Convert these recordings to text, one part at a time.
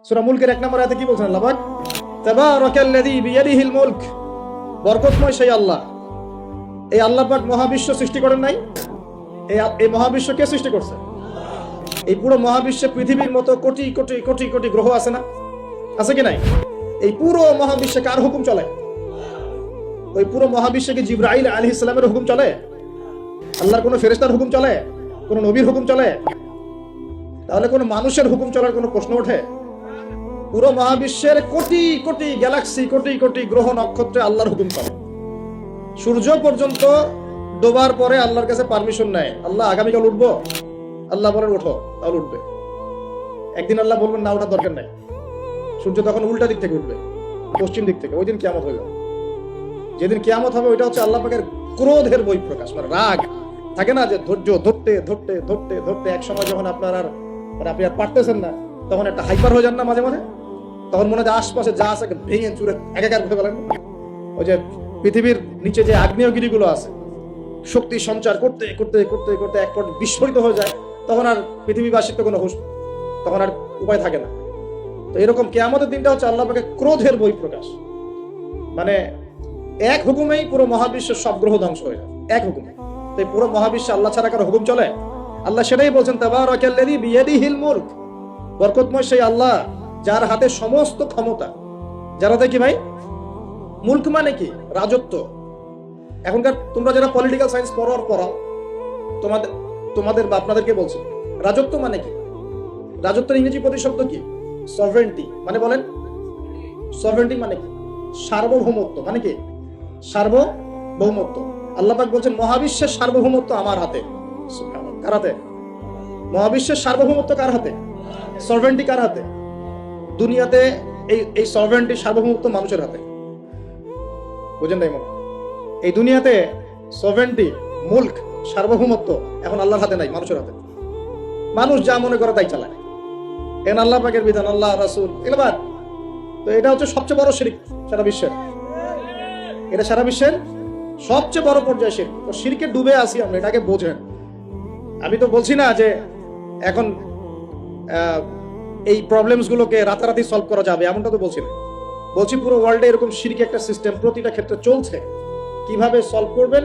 সূরা মুলকের 1 নম্বর আয়াতে কি বলছেন আল্লাহ পাক? তাবারাকাল্লাযী বিয়াদিহিল মুলক, বরকতময় সেই আল্লাহ। এই আল্লাহ পাক মহাবিশ্ব সৃষ্টি করেন নাই? এই মহাবিশ্ব কে সৃষ্টি করছে? এই পুরো মহাবিশ্বে পৃথিবীর মতো কোটি কোটি কোটি কোটি গ্রহ আছে না? আছে কি নাই? এই পুরো মহাবিশ্বে কার হুকুম চলে? ওই পুরো মহাবিশ্বে কি জিবরাইল আলাইহিস সালামের হুকুম চলে? আল্লাহর কোনো ফেরেশতার হুকুম চলে? কোনো নবীর হুকুম চলে? তাহলে কোনো মানুষের হুকুম চলার কোনো প্রশ্ন ওঠে? পুরো মহাবিশ্বের কোটি কোটি গ্যালাক্সি, কোটি কোটি গ্রহ নক্ষত্রে আল্লাহর হুকুম চলে। সূর্য পর্যন্ত ডোবার পরে আল্লাহর কাছে পারমিশন নেয়, আল্লাহ আগামীকাল উঠবো, আল্লাহ বলেন ওঠো, তাহলে উঠবে। একদিন আল্লাহ বলবেন না ওঠার দরকার নাই, সূর্য তখন উল্টা দিক থেকে উঠবে, পশ্চিম দিক থেকে। ওই দিন কিয়ামত হইল। যেদিন কিয়ামত হবে ওইটা হচ্ছে আল্লাহ পাকের ক্রোধের বহিঃপ্রকাশ, মানে রাগ থাকে না, যে ধৈর্য ধরতে ধরতে ধরতে ধরতে এক সময় যখন আপনার আর মানে আপনি আর পারতেছেন না, তখন একটা হাইপার হয়ে যান না মাঝে মাঝে, তখন মনে হয় আশপাশে যা আছে ভেঙে চুরে একাকার করে ফেলেন। ওই যে পৃথিবীর নিচে যে আগ্নেয়গিরিগুলো আছে, শক্তি সঞ্চার করতে করতে করতে করতে এক পর্যায়ে বিস্ফোরিত হয়ে যায়, তখন আর পৃথিবীবাসীর তো কোনো হুঁশ, তখন আর উপায় থাকে না। তো এরকম কিয়ামতের দিনটা হচ্ছে আল্লাহ পাকের ক্রোধের বহিঃপ্রকাশ। মানে এক হুকুমেই পুরো মহাবিশ্বের সব গ্রহ ধ্বংস হয়ে যায়, এক হুকুমে। তো এই পুরো মহাবিশ্বে আল্লাহ ছাড়া কারো হুকুম চলে? আল্লাহ সেটাই বলছেন, তাবারাকাল্লাযী বিয়াদিহিল মুলক, বরকতময় সেই আল্লাহ যার হাতে সমস্ত ক্ষমতা। যার হাতে কি ভাই? মুলক মানে কি? রাজত্ব। এখনকার তোমরা যারা পলিটিক্যাল সায়েন্স পড়াও, তোমাদের বা আপনাদেরকে বলছি, রাজত্ব মানে কি? রাজত্বের ইংরেজি প্রতিশব্দ কি? সভরেন্টি। মানে বলেন, সভরেন্টি মানে কি? সার্বভৌমত্ব। মানে কি? সার্বভৌমত্ব। আল্লাহ পাক বলছেন মহাবিশ্বের সার্বভৌমত্ব আমার হাতে। সুবহানাল্লাহ। কার হাতে? মহাবিশ্বের সার্বভৌমত্ব কার হাতে? সভরেন্টি কার হাতে? দুনিয়াতে এই সভরেন্টি সার্বভৌমত্ব মানুষের হাতে। বুঝেন নাই মনে? এই দুনিয়াতে সভরেন্টি, মুলক, সার্বভৌমত্ব এখন আল্লাহর হাতে নাই, মানুষের হাতে। মানুষ যা মনে করে তাই চালায়। এখন আল্লাহ পাকের বিধান, আল্লাহ রাসূল এগুলো। তো এটা হচ্ছে সবচেয়ে বড় শিরক সারা বিশ্বের। এটা সারা বিশ্বের সবচেয়ে বড় পর্যায়ে শিরক। তো শিরকে ডুবে আছি আমরা, এটাকে বোঝেন। আমি তো বলছি না যে এখন এই প্রবলেমস গুলোকে রাতারাতি সলভ করা যাবে, এমনটা তো বলছি না। বলছি পুরো ওয়ার্ল্ডে এরকম শিরকি একটা সিস্টেম প্রতিটা ক্ষেত্রে চলছে। কিভাবে সলভ করবেন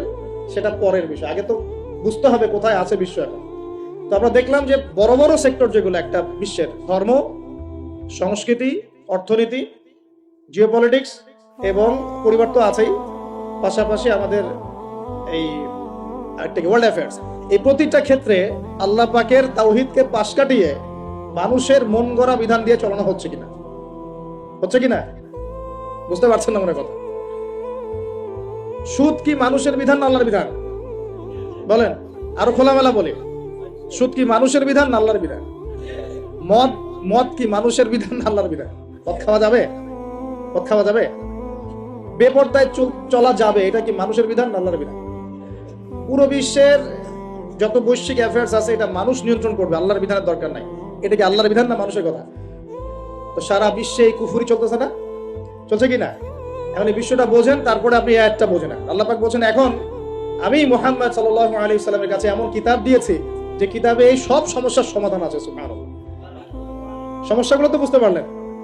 সেটা পরের বিষয়, আগে তো বুঝতে হবে কোথায় আছে বিশ্ব এখন। তো আমরা দেখলাম যে বড় বড় সেক্টর যেগুলো একটা বিশ্বের, ধর্ম, সংস্কৃতি, অর্থনীতি, জিওপলিটিক্স এবং পরিবার তো আছেই, পাশাপাশি আমাদের এই ওয়ার্ল্ড অ্যাফেয়ার্স, এই প্রতিটা ক্ষেত্রে আল্লাহ পাকের তাওহীদকে পাশ কাটিয়ে মানুষের মন গড়া বিধান দিয়ে চলানো হচ্ছে কিনা? হচ্ছে কিনা? বুঝতে পারছেন না মনে কথা? সুদ কি মানুষের বিধান না আল্লাহর বিধান? বলেন, আরো খোলামেলা বলি, সুদ কি মানুষের বিধান না আল্লাহর বিধান? মদ কি মানুষের বিধান না আল্লাহর বিধান? মদ খাওয়া যাবে? মদ খাওয়া যাবে? বেপরদায় চলা যাবে, এটা কি মানুষের বিধান না আল্লাহর বিধান? পুরো বিশ্বের যত বৈশ্বিক অ্যাফেয়ার্স আছে এটা মানুষ নিয়ন্ত্রণ করবে, আল্লাহর বিধানের দরকার নাই। এটা কি আল্লাহর বিধান না মানুষের কথা? তো সারা বিশ্বে এই কুফরি চলতেছে না? চলছে কি না? এখন এই বিশ্বটা বোঝেন, তারপরে আপনি এই আয়াতটা বোঝেন। আল্লাহ পাক বলছেন, এখন আমি মুহাম্মদ সাল্লাল্লাহু আলাইহি সাল্লামের কাছে এমন কিতাব দিয়েছি যে কিতাবে এই সব সমস্যার সমাধান আছে। সুবহানাল্লাহ। সমস্যাগুলো তো বুঝতে পারলেন?